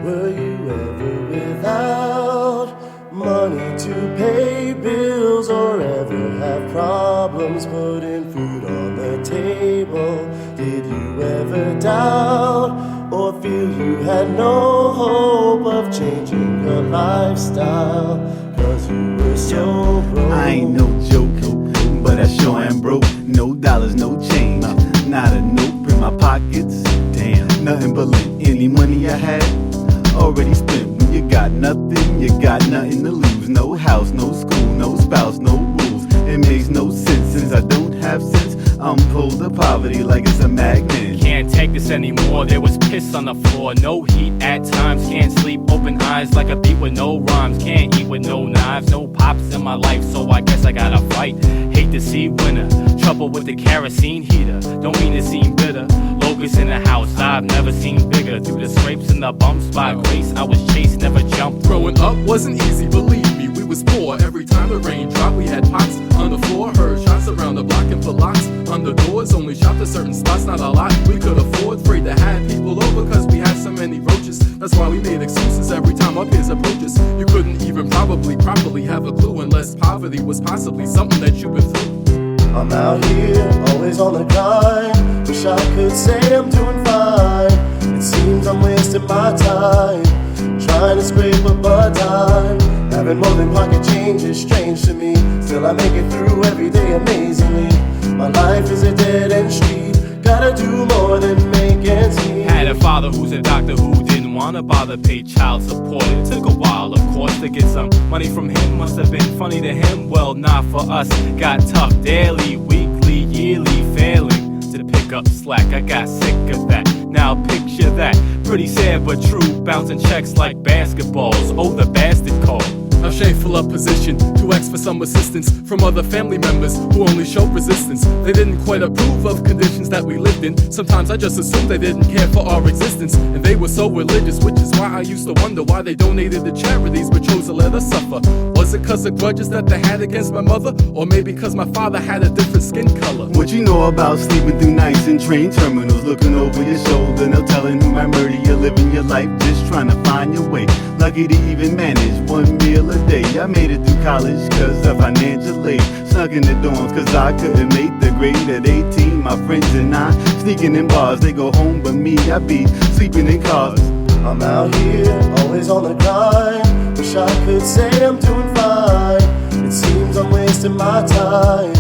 Were you ever without money to pay bills, or ever have problems putting food on the table? Did you ever doubt or feel you had no hope of changing your lifestyle? Cause you were so broke. I ain't no joke, but I sure am broke. No dollars, no change, not a note in my pockets. Damn, nothing but lint. Any money I had already spent. When you got nothing, you got nothing to lose. No house, no school, no spouse, no rules. It makes no sense since I don't have sense. I'm pulled to poverty like it's a magnet. Can't take this anymore, there was piss on the floor. No heat at times, can't sleep, open eyes like a beat with no rhymes. Can't eat with no knives, no pops in my life, so I guess I gotta fight. Hate to see winter, trouble with the kerosene heater. Don't mean to seem bitter, locusts in the house I've never seen bigger. Through the scrapes and the bumps by grace, I was chased, never jumped. Growing up wasn't easy, believe me, we was poor. Every time the rain dropped, we had pots on the floor. Heard shots around the block and put locks on the doors. Only shopped at certain spots, not a lot we could afford. Afraid to have people over cause we had so many roaches. That's why we made excuses every time our peers approach us. You couldn't even probably properly have a clue unless poverty was possibly something that you've been through. I'm out here, always on the grind. Wish I could say I'm doing fine. It seems I'm wasting my time, trying to scrape up a dime. Having more than pocket change is strange to me. Still I make it through every day amazingly. My life is a dead-end street. Gotta do more than make ends meet. Had a father who's a doctor who didn't wanna bother pay child support. It took a while, of course, to get some money from him. Must have been funny to him, well, not for us. Got tough daily, weekly, yearly, failing to pick up slack. I got sick of that, now picture that. Pretty sad but true, bouncing checks like basketballs. Oh, the bastard called. A shameful up position to ask for some assistance from other family members who only showed resistance. They didn't quite approve of conditions that we lived in. Sometimes I just assumed they didn't care for our existence, and they were so religious, which is why I used to wonder why they donated to charities but chose to let us suffer. Was it cause of grudges that they had against my mother, or maybe cause my father had a different skin color? What you know about sleeping through nights in train terminals, looking over your shoulder, no telling who might murder you, living your life just trying to find your way. Lucky to even manage one meal a day. I made it through college cause of financial aid. Snuck in the dorms cause I couldn't make the grade at 18. My friends and I sneaking in bars, they go home but me, I be sleeping in cars. I'm out here, always on the grind. Wish I could say I'm doing fine. It seems I'm wasting my time,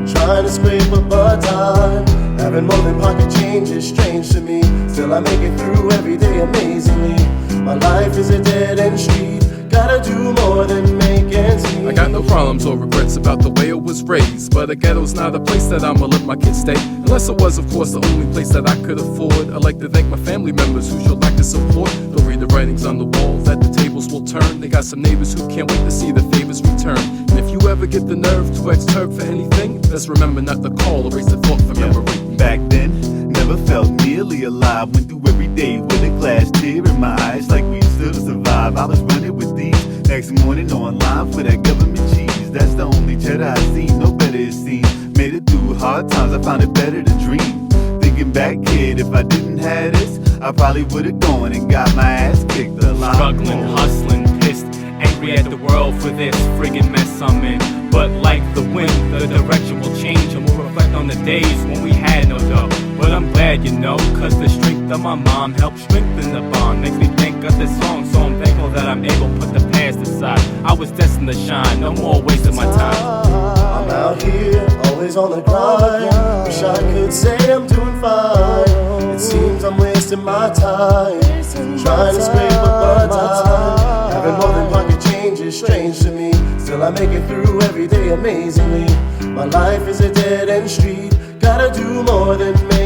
trying to scrape up a dime. Having more than pocket change is strange to me. Still I make it through every day amazingly. My life is a dead-end street. Gotta do more than make ends meet. I got no problems or regrets about the way it was raised, but a ghetto's not a place that I'ma let my kids stay, unless it was, of course, the only place that I could afford. I'd like to thank my family members who showed lack of support. They'll read the writings on the walls that the tables will turn. They got some neighbors who can't wait to see the favors return. And if you ever get the nerve to ask Turk for anything, let's remember not to call, erase the thought from memory. Back then, never felt nearly alive. Went through every day with a glass tear in my eyes, like we still survive. I was running with these. Next morning online for that government cheese. That's the only cheddar I seen, no better it seems. Made it through hard times, I found it better to dream. Thinking back, kid, if I didn't have this, I probably would've gone and got my ass kicked a lot. Struggling, hustling, pissed, angry at the world for this friggin' mess I'm in. But like the wind, the direction will change, and we'll reflect on the days when we had no dough. But I'm glad, you know, cause the strength of my mom helped strengthen the bond. Makes me think of this song, so I'm thankful that I'm able to put the past aside. I was destined to shine, no more wasting my time. I'm out here, always on the grind. Wish I could say I'm doing fine. It seems I'm wasting my time, trying to scrape up a dime. Having more than pocket change is strange to me. Still I make it through every day amazingly. My life is a dead-end street. Gotta do more than make